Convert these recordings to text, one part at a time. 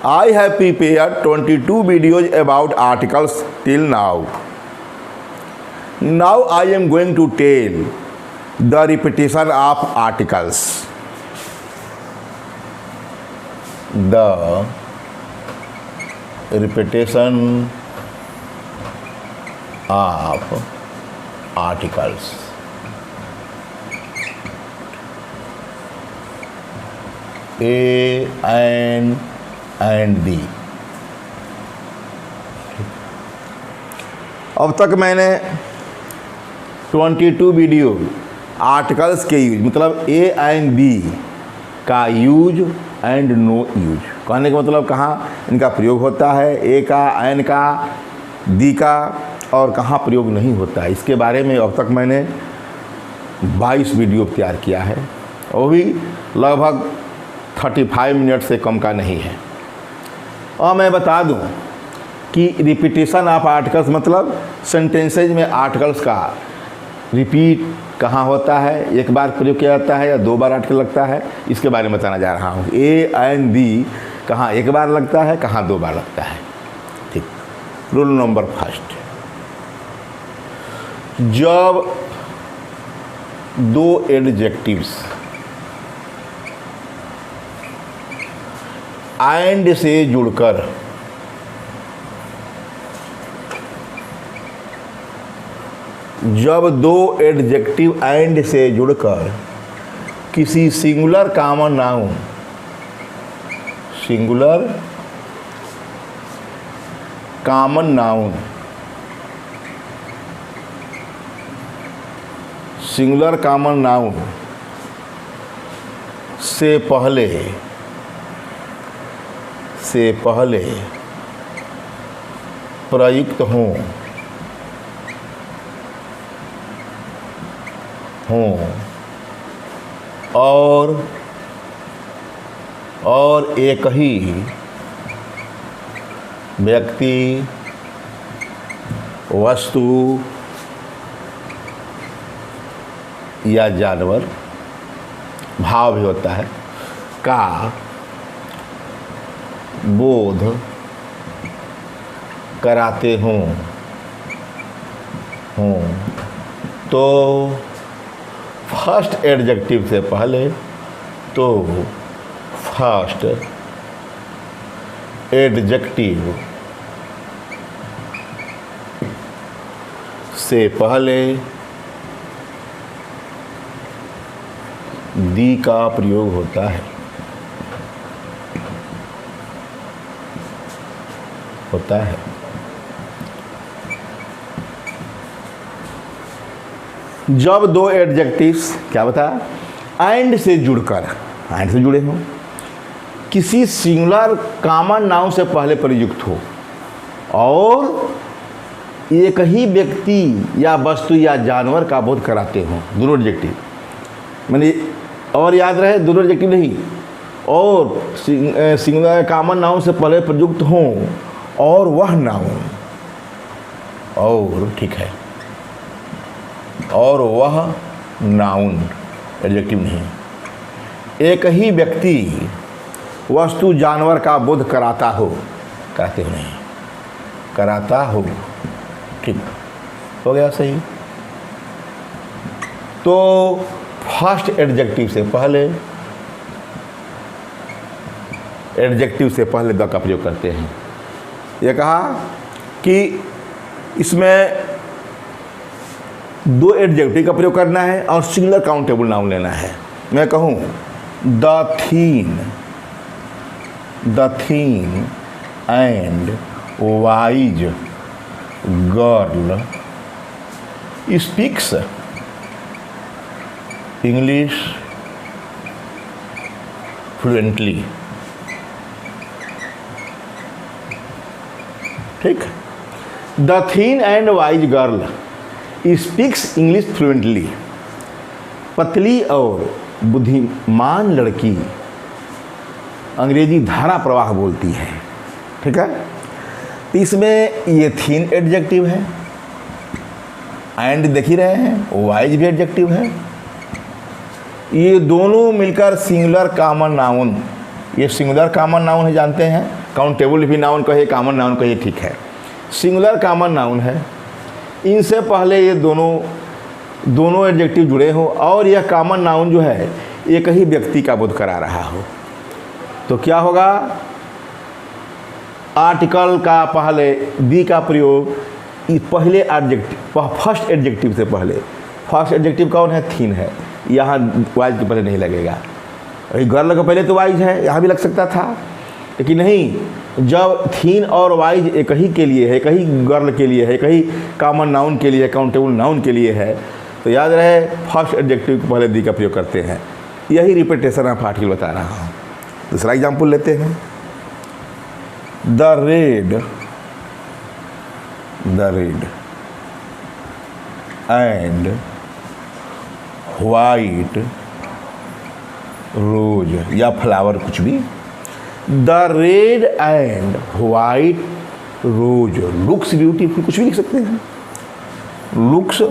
I have prepared 22 videos about articles till now. Now I am going to tell the repetition of articles. The repetition of articles. A and B. अब तक मैंने 22 video articles के use मतलब A and B का use and no use, कहने का मतलब कहाँ इनका प्रयोग होता है, ए का, एन का, दी का, और कहाँ प्रयोग नहीं होता है, इसके बारे में अब तक मैंने 22 वीडियो तैयार किया है। वो भी लगभग 35 मिनट से कम का नहीं है। और मैं बता दूं कि रिपीटिशन ऑफ आर्टिकल्स मतलब सेंटेंसेज में आर्टिकल्स का रिपीट कहाँ होता है, एक बार प्रयोग किया जाता है या 2 बार आर्टिकल लगता है, इसके बारे में बताना जा रहा हूँ। ए एंड बी कहाँ एक बार लगता है, कहाँ 2 बार लगता है। ठीक। रूल नंबर फर्स्ट, जब 2 एडजेक्टिव्स एंड से जुड़कर जब 2 एडजेक्टिव एंड से जुड़कर किसी singular common noun singular common noun से पहले प्रयुक्त हों और एक ही व्यक्ति, वस्तु या जानवर, भाव भी होता है, का बोध कराते हों तो फर्स्ट एडजेक्टिव से पहले दी का प्रयोग होता है। जब 2 एडजेक्टिव्स क्या बताया एंड से जुड़े हों किसी सिंगुलर कॉमन नाउन से पहले प्रयुक्त हो और एक ही व्यक्ति या वस्तु या जानवर का बोध कराते हों, दोनों एडजेक्टिव मैंने और याद रहे, दोनों एडजेक्टिव नहीं, और सिंगुलर कॉमन नाउन से पहले प्रयुक्त हों और वह नाउन और ठीक है, और वह नाउन एडजेक्टिव नहीं, एक ही व्यक्ति वस्तु जानवर का बोध कराता हो ठीक हो गया सही। तो फर्स्ट एडजेक्टिव से पहले द का प्रयोग करते हैं। ये कहा कि इसमें 2 एडजेक्टिव का प्रयोग करना है और सिंगुलर काउंटेबल नाउन लेना है। मैं कहूँ the thin and wise girl speaks English fluently. ठीक। The thin and wise girl speaks English fluently. पतली और बुद्धिमान लड़की अंग्रेजी धारा प्रवाह बोलती है। ठीक है। तो इसमें ये थीन एडजेक्टिव है, एंड देख ही रहे हैं, वाइज भी एडजेक्टिव है। ये दोनों मिलकर सिंगुलर कॉमन नाउन, ये सिंगुलर कॉमन नाउन है जानते हैं, काउंटेबल भी नाउन कहिए, कॉमन नाउन कहिए, ठीक है। सिंगुलर कॉमन नाउन है, इनसे पहले ये दोनों एडजेक्टिव जुड़े हों और यह कॉमन नाउन जो है एक ही व्यक्ति का बोध करा रहा हो, तो क्या होगा? आर्टिकल का पहले बी का प्रयोग पहले एडजेक्टिव, फर्स्ट एडजेक्टिव से पहले। फर्स्ट एडजेक्टिव कौन है? थीन है, यहाँ वाइज के पहले नहीं लगेगा। गर्ल का पहले तो वाइज है, यहाँ भी लग सकता था, लेकिन नहीं, जब थीन और वाइज एक ही के लिए है, एक ही गर्ल के लिए है, एक ही कॉमन नाउन के लिए, काउंटेबल नाउन के लिए है, तो याद रहे फर्स्ट एडजेक्टिव को पहले दी का प्रयोग करते हैं। यही रिपीटेशन ऑफ आर्टिकल बता रहा हूँ। दूसरा एग्जाम्पल लेते हैं। The red and white rose या फ्लावर, कुछ भी। The red and white rose looks beautiful, कुछ भी लिख सकते हैं, लुक्स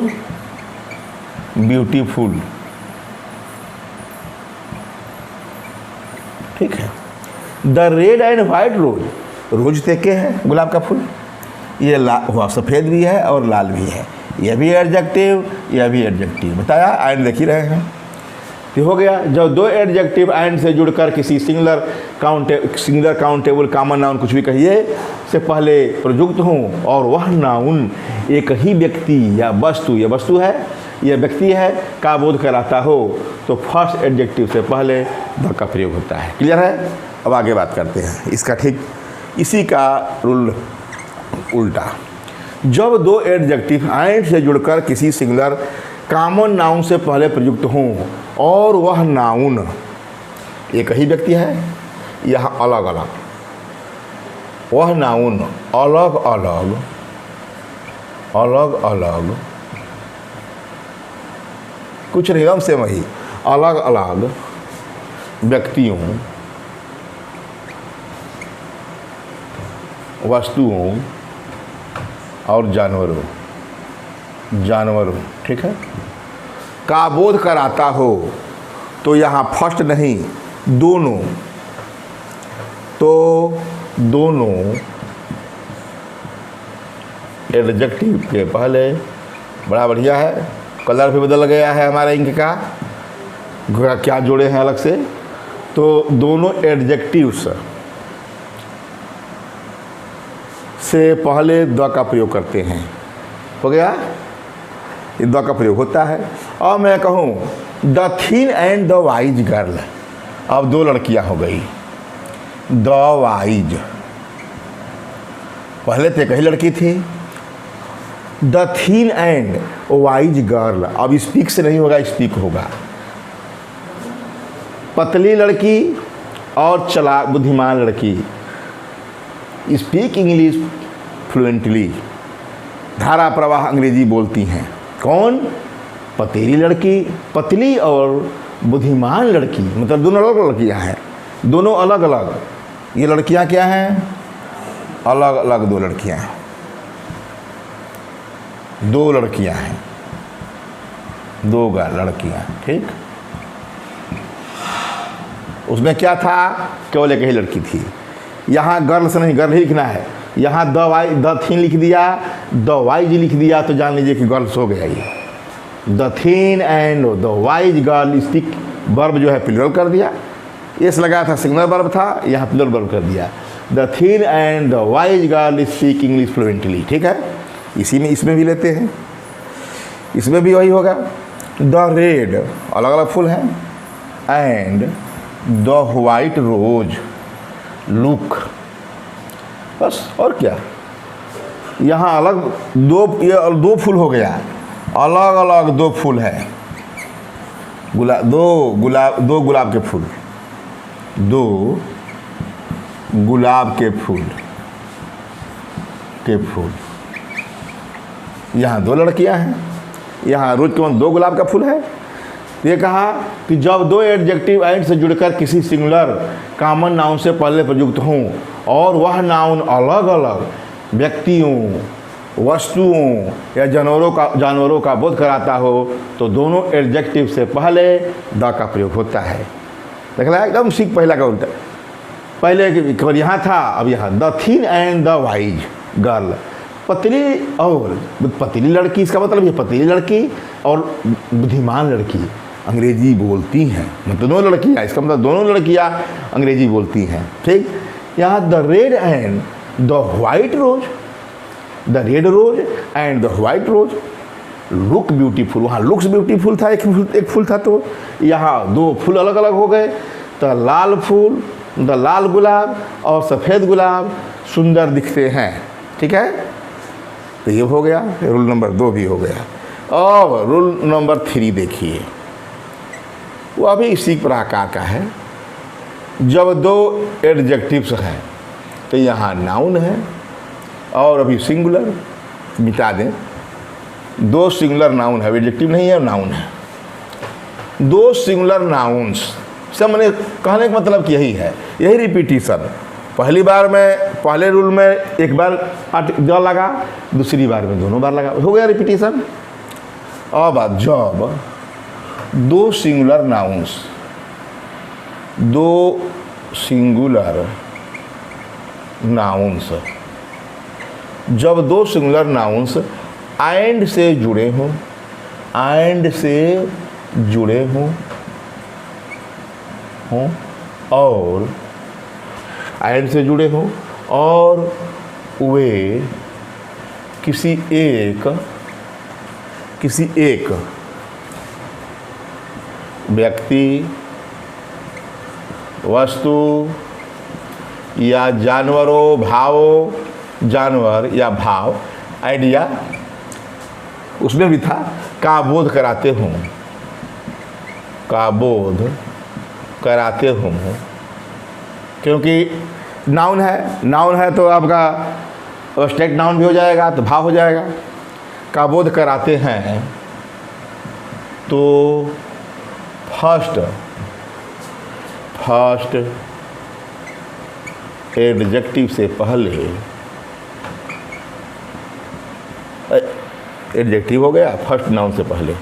ब्यूटीफुल, ठीक है। The red and white rose, rose देखे हैं गुलाब का फूल, ये सफ़ेद भी है और लाल भी है, यह भी एडजेक्टिव, यह भी एडजेक्टिव बताया। एंड देख ही रहे हैं, ये हो गया। जब दो एडजेक्टिव एंड से जुड़कर किसी सिंगुलर काउंटेबल कॉमन नाउन कुछ भी कहिए से पहले प्रयुक्त हों और वह नाउन एक ही व्यक्ति या वस्तु, यह वस्तु है, यह व्यक्ति है, का बोध कराता हो, तो फर्स्ट एडजेक्टिव से पहले द का प्रयोग होता है। क्लियर है? अब आगे बात करते हैं इसका ठीक इसी का रूल उल्टा। जब दो एडजेक्टिव एंड से जुड़कर किसी सिंगुलर कॉमन नाउन से पहले प्रयुक्त हों और वह नाउन एक ही व्यक्ति है, यह अलग अलग, वह नाउन अलग अलग कुछ नहीं, हम से वही अलग अलग व्यक्तियों, वस्तुओं और जानवरों, ठीक है, का बोध कराता हो, तो यहाँ फर्स्ट नहीं, दोनों एडजेक्टिव के पहले, बड़ा बढ़िया है, कलर भी बदल गया है हमारे इंक का, क्या जोड़े हैं अलग से, तो दोनों एडजेक्टिव्स से पहले द का प्रयोग करते हैं। हो गया, ये द का प्रयोग होता है। और मैं कहूँ the thin and the wise girl, अब दो लड़कियां हो गई, द वाइज, पहले तो एक ही लड़की थी, the thin and wise girl, अब स्पीक से नहीं होगा, स्पीक होगा, पतली लड़की और चालाक बुद्धिमान लड़की, स्पीक इंग्लिश फ्लुएंटली, धारा प्रवाह अंग्रेजी बोलती हैं। कौन? पतली लड़की, पतली और बुद्धिमान लड़की, मतलब दोनों अलग लड़कियां हैं, दोनों अलग अलग। ये लड़कियां क्या हैं? अलग अलग दो लड़कियां हैं, दो लड़कियां हैं, दो लड़कियां, ठीक। उसमें क्या था? केवल एक ही लड़की थी। यहाँ गर्ल से नहीं, गर्ल ही लिखना है, यहाँ द थीन लिख दिया, द वाइज लिख दिया, तो जान लीजिए कि गर्ल्स हो गया ये। The thin and the wise girl, speak verb जो है प्लूरल कर दिया, एस लगा था सिंगुलर वर्ब था, यहाँ प्लूरल वर्ब कर दिया। The thin and the wise girl speak English fluently, ठीक है। इसमें भी लेते हैं, इसमें भी वही होगा। द रेड अलग अलग फूल हैं, and the white rose look, बस और क्या। यहाँ अलग दो फूल हो गया, अलग अलग दो फूल है, दो गुलाब के फूल, दो गुलाब के फूल यहाँ दो लड़कियां हैं, यहाँ रोज केवल दो गुलाब का फूल है। ये कहा कि जब दो एडजेक्टिव एंड से जुड़कर किसी सिंगुलर कॉमन नाउन से पहले प्रयुक्त हों और वह नाउन अलग अलग व्यक्तियों, वस्तुओं या जानवरों का बोध कराता हो, तो दोनों एडजेक्टिव से पहले द का प्रयोग होता है। देख रहा है, एकदम सीख पहला का उल्टा। पहले केवल यहाँ था, अब यहाँ the thin and the wise girl, पतली और पतली लड़की, इसका मतलब ये पतली लड़की और बुद्धिमान लड़की अंग्रेजी बोलती हैं, मतलब दोनों लड़कियाँ, इसका मतलब दोनों लड़कियाँ अंग्रेजी बोलती हैं। ठीक, यहाँ the red and the white rose, the red rose and the white rose look beautiful, वहाँ लुक्स ब्यूटीफुल था, एक फूल था, तो यहाँ दो फूल अलग अलग हो गए। तो लाल फूल, द लाल गुलाब और सफ़ेद गुलाब सुंदर दिखते हैं। ठीक है, तो ये हो गया, रूल नंबर 2 भी हो गया। और रूल नंबर 3 देखिए, वो अभी इसी प्रकार का है। जब 2 एडजेक्टिव्स हैं तो यहाँ नाउन है और अभी सिंगुलर, मिटा दें, 2 सिंगुलर नाउन है, एडजेक्टिव नहीं है, नाउन है। 2 सिंगुलर नाउन्स से मैंने कहने का मतलब कि यही है, यही रिपीटिशन। पहली बार में, पहले रूल में एक बार द लगा, दूसरी बार में दोनों बार लगा, हो गया रिपीटिशन। अब जब 2 सिंगुलर नाउन्स, 2 सिंगुलर नाउन्स, जब 2 सिंगुलर नाउन्स एंड से जुड़े हों, एंड से जुड़े हों और एंड से जुड़े हों और वे किसी एक व्यक्ति, वस्तु या जानवरों, भावों, जानवर या भाव, आइडिया उसमें भी था, का बोध कराते हों, का बोध कराते हों, क्योंकि नाउन है, नाउन है तो आपका स्टेट नाउन भी हो जाएगा, तो भाव हो जाएगा। का बोध कराते हैं तो फर्स्ट एडजेक्टिव से पहले, एडजेक्टिव हो गया फर्स्ट नाउन से पहले,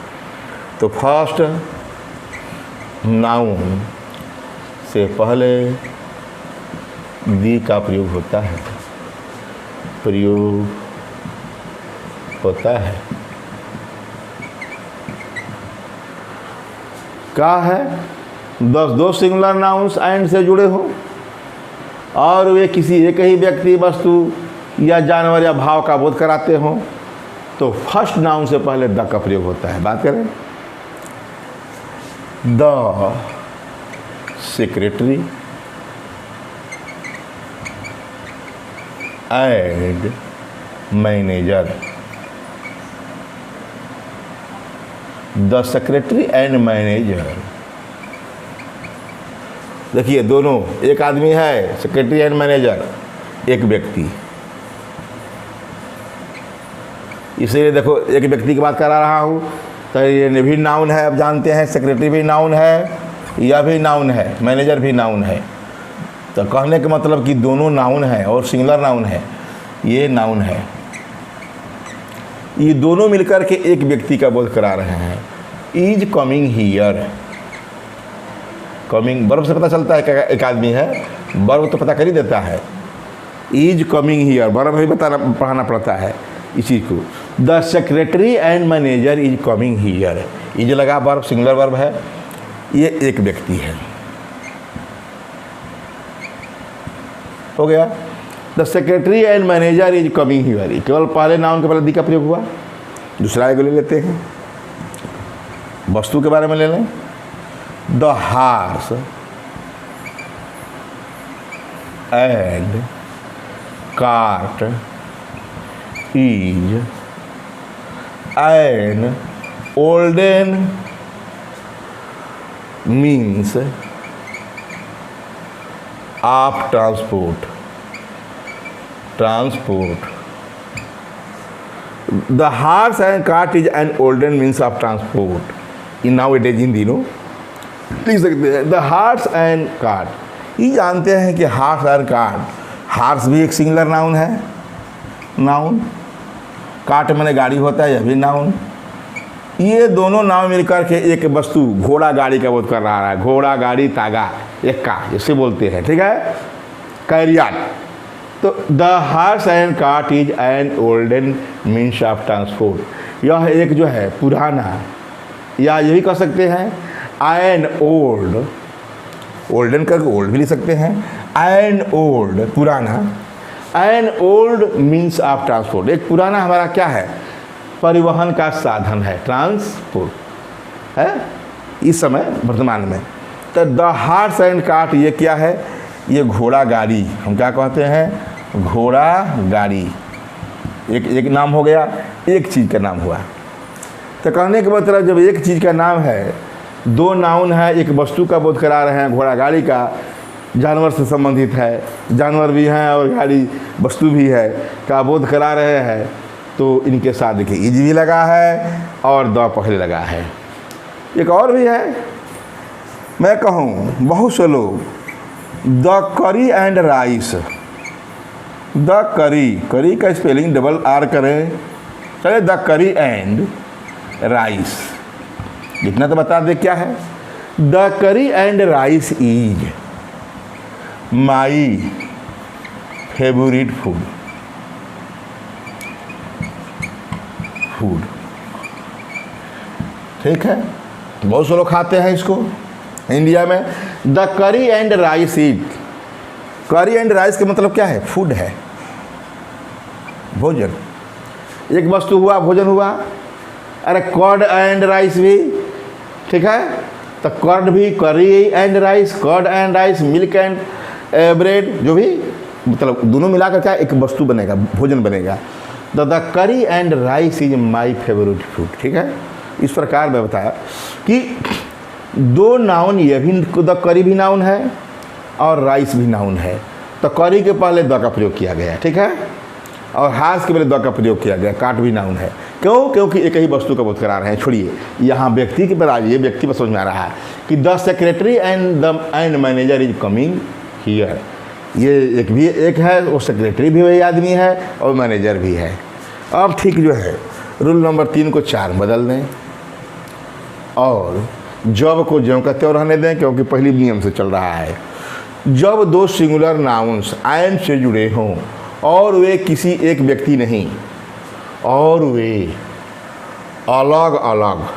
तो फर्स्ट नाउन से पहले दी का प्रयोग होता है, प्रयोग होता है। क्या है? 2 सिंगुलर नाउन्स एंड से जुड़े हो और वे किसी एक ही व्यक्ति, वस्तु या जानवर या भाव का बोध कराते हो, तो फर्स्ट नाउन से पहले द का प्रयोग होता है। बात करें, the secretary and manager, the secretary and manager. देखिए दोनों, एक आदमी है सेक्रेटरी एंड मैनेजर, एक व्यक्ति, इसीलिए देखो एक व्यक्ति की बात करा रहा हूँ, तो ये भी नाउन है। अब जानते हैं सेक्रेटरी भी नाउन है, यह भी नाउन है, मैनेजर भी नाउन है। तो कहने का मतलब कि दोनों नाउन है और सिंगुलर नाउन है, ये नाउन है। ये दोनों मिलकर के एक व्यक्ति का बोध करा रहे हैं। Is coming here, coming verb से पता चलता है कि एक आदमी है, वर्ब तो पता कर ही देता है। इज कमिंग हियर वर्ब भी पढ़ाना पड़ता है इसी को। The secretary and manager is coming here, is लगा वर्ब, सिंगुलर वर्ब है, ये एक व्यक्ति है। हो गया, the secretary and manager is coming here. केवल पहले नाउन के पहले दी का प्रयोग हुआ। दूसरा एक ले लेते हैं, वस्तु के बारे में ले लें। The horse and cart is an olden means of transport, the horse and cart is an olden means of transport in nowadays in दिनों लिख सकते हैं। the horse and cart, ये जानते हैं कि horse और cart, horse भी एक सिंगुलर नाउन है, नाउन, कार्ट मैंने गाड़ी होता है, यह भी नाउन। ये दोनों नाउन मिलकर के एक वस्तु, घोड़ा गाड़ी का बोध कर रहा है। घोड़ा गाड़ी तागा एक का, जैसे बोलते हैं, ठीक है। कैरियट। तो the horse and cart is an olden means of transport. यह एक जो है पुराना, या यही कह सकते हैं एन ओल्ड, ओल्डन करके ओल्ड भी लिख सकते हैं, एन ओल्ड पुराना, an old means of transport. एक पुराना हमारा क्या है, परिवहन का साधन है, ट्रांसपोर्ट है इस समय वर्तमान में। तो द हार्स एंड कार्ट ये क्या है, ये घोड़ा गाड़ी, हम क्या कहते हैं, घोड़ा गाड़ी। एक नाम हो गया, एक चीज़ का नाम हुआ। तो कहने के मतलब जब एक चीज़ का नाम है, दो नाउन है, एक वस्तु का बोध करा रहे हैं, घोड़ा गाड़ी का जानवर से संबंधित है, जानवर भी हैं और गाड़ी वस्तु भी है का बोध करा रहे हैं, तो इनके साथ देखिए इज भी लगा है और द पहले लगा है। एक और भी है, मैं कहूँ बहुत से लोग द करी एंड राइस, द करी, करी का स्पेलिंग डबल आर करें, चले द करी एंड राइस, जितना तो बता दे क्या है। द करी and rice is my favourite food, food ठीक है, बहुत से लोग खाते हैं इसको इंडिया में। द करी एंड राइस इज, करी एंड राइस का मतलब क्या है, फूड है, भोजन। एक वस्तु हुआ, भोजन हुआ। अरे कर्ड एंड राइस भी ठीक है, तो कर्ड भी, curry and rice, curd and rice, milk and bread, जो भी मतलब दोनों मिलाकर क्या एक वस्तु बनेगा, भोजन बनेगा। तो द करी and rice is my favourite food, ठीक है। इस प्रकार मैं बताया कि दो नाउन, ये भी द करी भी नाउन है और राइस भी नाउन है। तो करी के पहले द का प्रयोग किया गया, ठीक है, और हार्स के पहले द का प्रयोग किया गया, काट भी नाउन है। क्यों? क्योंकि एक ही वस्तु का बोध करा रहे हैं। छोड़िए, यहाँ व्यक्ति के पर आइए, व्यक्ति पर समझ में आ रहा है कि the secretary and manager is coming here. ये एक भी एक है, वो सेक्रेटरी भी वही आदमी है और मैनेजर भी है। अब ठीक जो है, रूल नंबर 3 को 4 बदल दें और जब को ज्यों का त्यों रहने दें, क्योंकि पहली नियम से चल रहा है। जब दो सिंगुलर नाउन्स एंड से जुड़े हों और वे किसी एक व्यक्ति नहीं, और वे अलग अलग,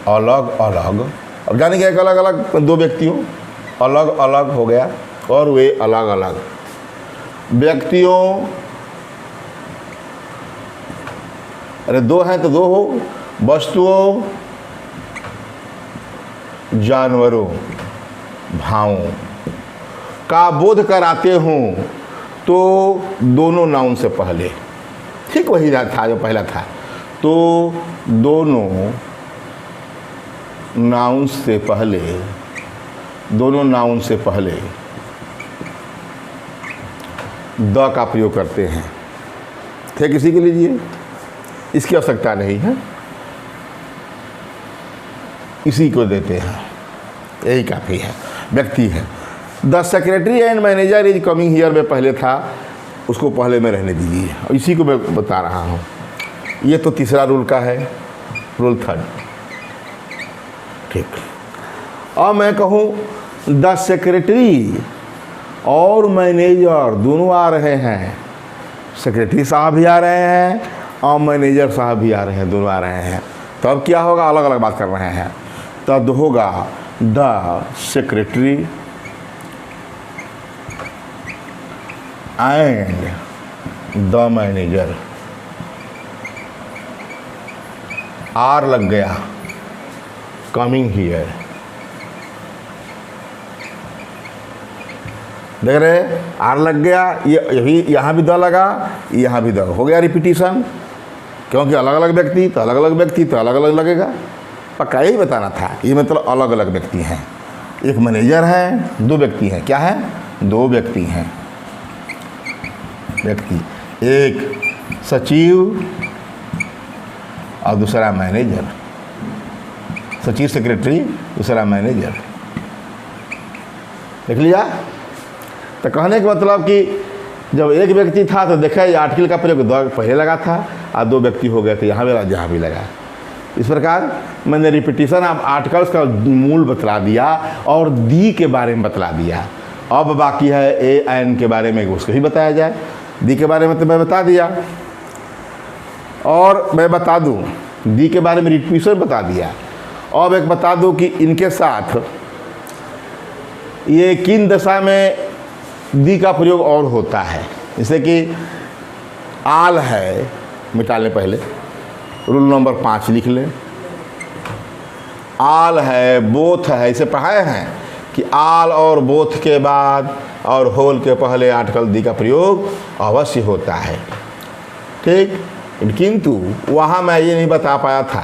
अलग अलग, अब जाने क्या, एक अलग अलग दो व्यक्ति हो, अलग अलग हो गया, और वे अलग अलग व्यक्तियों, अरे दो हैं तो दो हो, वस्तुओं, जानवरों, भावों का बोध कराते हों तो दोनों नाउन से पहले, ठीक वही था जो पहला था, तो दोनों नाउन से पहले, दोनों नाउन से पहले द का प्रयोग करते हैं। ठीक, इसी के लीजिए, इसकी आवश्यकता नहीं है, इसी को देते हैं, यही काफ़ी है। व्यक्ति है, the secretary and manager is coming here में पहले था, उसको पहले में रहने दीजिए, इसी को मैं बता रहा हूँ। ये तो तीसरा रूल का है, रूल 3। ठीक, अब मैं कहूँ द सेक्रेटरी और मैनेजर दोनों आ रहे हैं, सेक्रेटरी साहब भी आ रहे हैं और मैनेजर साहब भी आ रहे हैं, दोनों आ रहे हैं। तो अब क्या होगा, अलग अलग बात कर रहे हैं, तब होगा the secretary and the manager, are लग गया, कमिंग हियर, देख रहे, आर लग गया, ये भी, यहाँ भी द लगा, यहाँ भी द, हो गया रिपीटिशन, क्योंकि अलग अलग व्यक्ति तो अलग अलग व्यक्ति तो अलग अलग लगेगा। पक्का यही बताना था, ये मतलब अलग अलग व्यक्ति हैं, एक मैनेजर है, दो व्यक्ति हैं, क्या है, दो व्यक्ति हैं, व्यक्ति, एक सचिव और दूसरा मैनेजर, सचिव सेक्रेटरी, दूसरा मैनेजर, देख लिया। तो कहने का मतलब कि जब एक व्यक्ति था तो देखा ये आर्टिकल का प्रयोग द पहले लगा था और दो व्यक्ति हो गए थे, यहाँ भी लगा, जहाँ भी लगा। इस प्रकार मैंने रिपीटिशन ऑफ आर्टिकल्स का मूल बतला दिया और दी के बारे में बतला दिया। अब बाकी है ए एन के बारे में, उसको भी बताया जाए। दी के बारे में तो मैं बता दिया, और मैं बता दूं दी के बारे में रिपीटर बता दिया। अब एक बता दूं कि इनके साथ ये किन दशा में दी का प्रयोग और होता है। जैसे कि आल है, मिटा लें पहले, रूल नंबर 5 लिख लें। आल है, बोथ है, इसे पढ़ाए हैं कि आल और बोथ के बाद और होल के पहले आर्टिकल दी का प्रयोग अवश्य होता है, ठीक। किंतु वहाँ मैं ये नहीं बता पाया था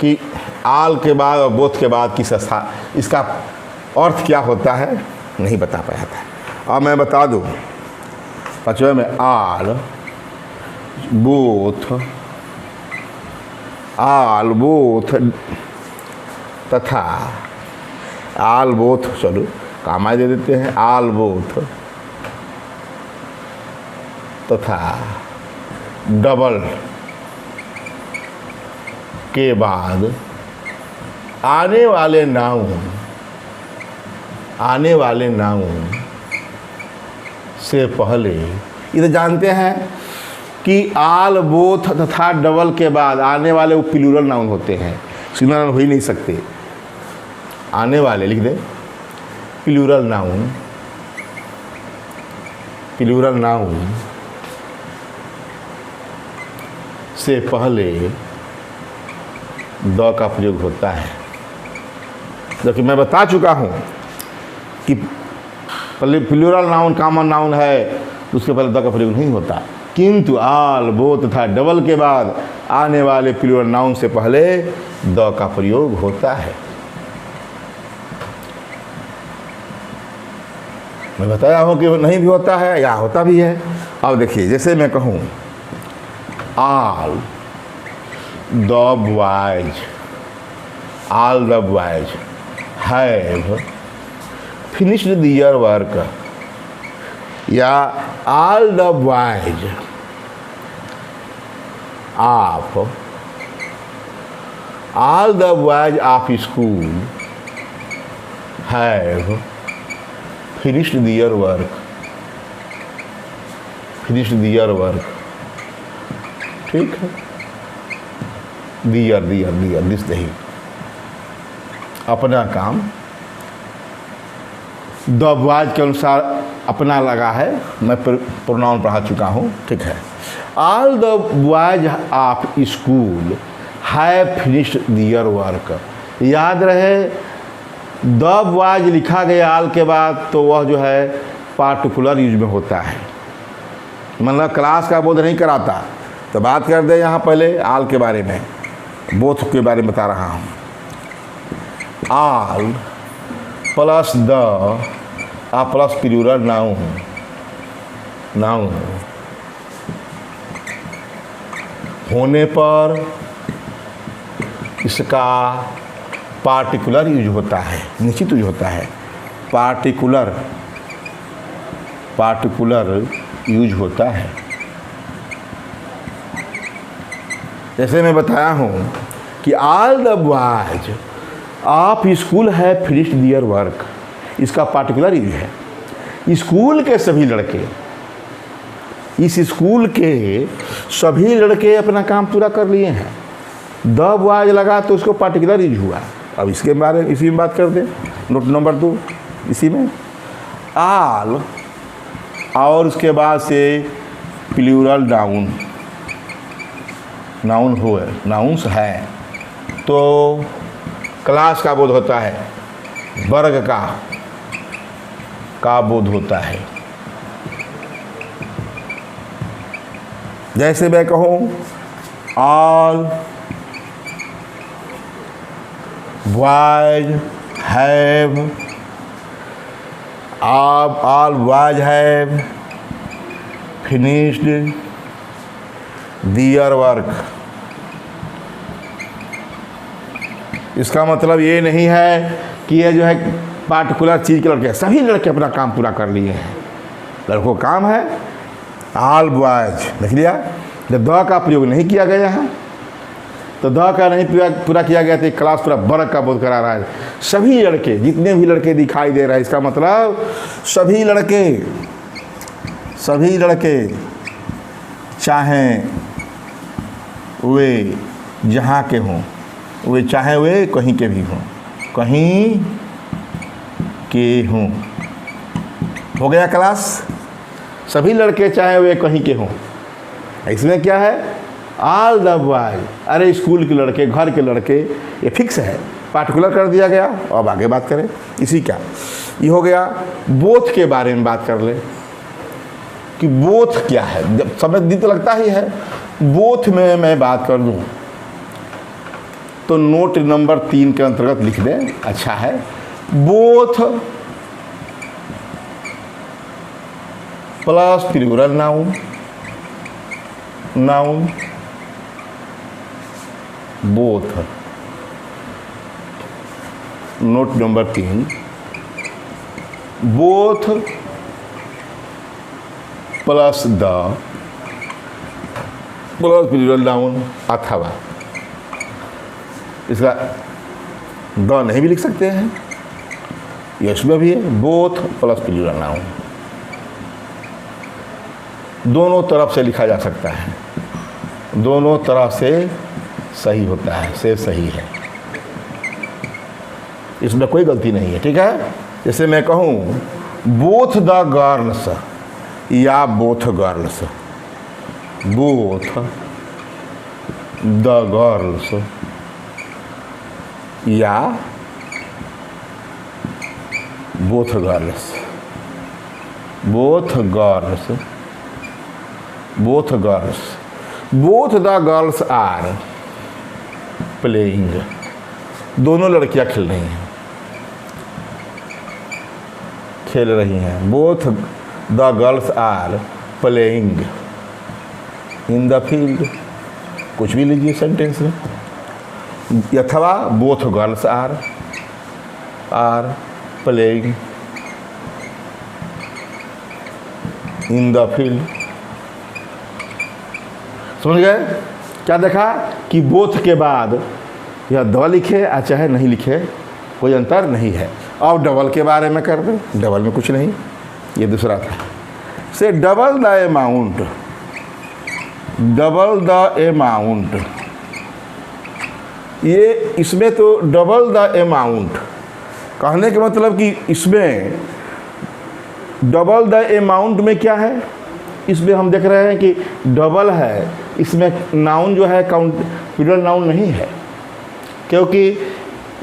कि आल के बाद और बोथ के बाद किस इसका अर्थ क्या होता है, नहीं बता पाया था। अब मैं बता दूँ 5वें में आल बोथ तथा आल बोथ, चलो कामा दे देते हैं, आल बोथ तथा डबल के बाद आने वाले नाउन से पहले, ये तो जानते हैं कि आल बोथ तथा डबल के बाद आने वाले वो प्लूरल नाउन होते हैं, सिंगुलर नाउन हो ही नहीं सकते। आने वाले लिख दे, प्लूरल नाउन से पहले द का प्रयोग होता है। जबकि मैं बता चुका हूँ कि प्लूरल नाउन कॉमन नाउन है तो उसके पहले द का प्रयोग नहीं होता, किंतु आल बोथ तथा डबल के बाद आने वाले प्लूरल नाउन से पहले द का प्रयोग होता है। मैं बताया हूँ कि नहीं भी होता है या होता भी है। अब देखिए, जैसे मैं कहूँ all the boys have finished their work, या all the boys of school have finished their work, ठीक है। दियर दिस नहीं, अपना काम द बॉयज के अनुसार अपना लगा है, मैं प्रोनाउन पढ़ा चुका हूँ, ठीक है। All the boys of school have finished their work, याद रहे द बॉयज लिखा गया आल के बाद तो वह जो है पार्टिकुलर यूज में होता है, मतलब क्लास का बोध नहीं कराता। तो बात कर दे यहाँ पहले आल के बारे में, बोथ के बारे में बता रहा हूँ। All plus the plus plural noun होने पर इसका पार्टिकुलर यूज होता है, निश्चित यूज होता है, पार्टिकुलर यूज होता है। जैसे मैं बताया हूँ कि all the boys of school है फिनिश्ड दियर वर्क, इसका पार्टिकुलर यूज है। स्कूल के सभी लड़के, इस स्कूल के सभी लड़के अपना काम पूरा कर लिए हैं। द बॉयज लगा तो उसको पार्टिकुलर यूज हुआ। अब इसके बारे में इसी में बात कर दें, नोट नंबर 2 इसी में आल और उसके बाद से प्लूरल नाउन्स है तो क्लास का बोध होता है, वर्ग का बोध होता है। जैसे मैं कहूँ all boys have finished their work, इसका मतलब ये नहीं है कि ये जो है पार्टिकुलर चीज़ के लड़के, सभी लड़के अपना काम पूरा कर लिए हैं। लड़कों का काम है ऑल बॉयज, देख लिया। जब द का प्रयोग नहीं किया गया है तो द का नहीं पूरा किया गया तो क्लास पूरा वर्ग का बोध करा रहा है। सभी लड़के, जितने भी लड़के दिखाई दे रहे हैं, इसका मतलब सभी लड़के चाहें वे जहाँ के हों, वे चाहे वे कहीं के भी हों, कहीं के हों। हो गया क्लास? सभी लड़के चाहे वे कहीं के हों। इसमें क्या है? All the boy. अरे स्कूल के लड़के, घर के लड़के, ये फिक्स है, पार्टिकुलर कर दिया गया। अब आगे बात करें इसी क्या, ये हो गया। बोथ के बारे में बात कर ले कि बोथ क्या है। जब समझ दी तो लगता ही है। बोथ में मैं बात कर दूं तो नोट नंबर 3 के अंतर्गत लिख दें, अच्छा है। Both plus plural noun, both. Note number 3, both plus the plus plural noun अथवा। इसका द नहीं भी लिख सकते हैं, यश में भी है। बोथ प्लस प्लूरल नाउन दोनों तरफ से लिखा जा सकता है, दोनों तरफ से सही होता है, से सही है, इसमें कोई गलती नहीं है। ठीक है, जैसे मैं कहूँ बोथ द गर्ल्स या both girls, both the girls या both girls, both girls, both girls, both the girls are playing. दोनों लड़कियां खेल रही हैं, both the girls are playing in the field. कुछ भी लीजिए सेंटेंस में, अथवा both girls are playing in the field. समझ गए? क्या देखा कि बोथ के बाद या द लिखे या चाहे नहीं लिखे, कोई अंतर नहीं है। अब डबल के बारे में कर दो, डबल में कुछ नहीं, ये दूसरा था। से double the amount, double the amount, ये इसमें तो डबल द अमाउंट कहने के मतलब कि इसमें डबल द अमाउंट में क्या है, इसमें हम देख रहे हैं कि डबल है, इसमें नाउन जो है काउंट प्लूरल नाउन नहीं है, क्योंकि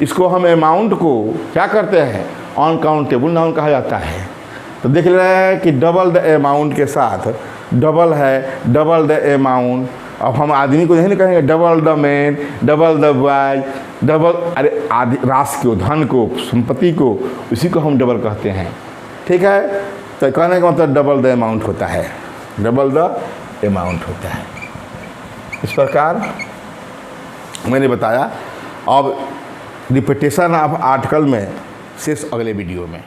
इसको हम अमाउंट को क्या करते हैं, अनकाउंटेबल नाउन कहा जाता है। तो देख रहे हैं कि डबल द अमाउंट के साथ डबल है, डबल द अमाउंट। अब हम आदमी को नहीं कहेंगे double the man, double the boy, double, अरे आदि राशि को, धन को, संपत्ति को, उसी को हम डबल कहते हैं। ठीक है, तो कहने का मतलब डबल द अमाउंट होता है, डबल द अमाउंट होता है। इस प्रकार मैंने बताया। अब रिपीटेशन ऑफ आर्टिकल में शेष अगले वीडियो में।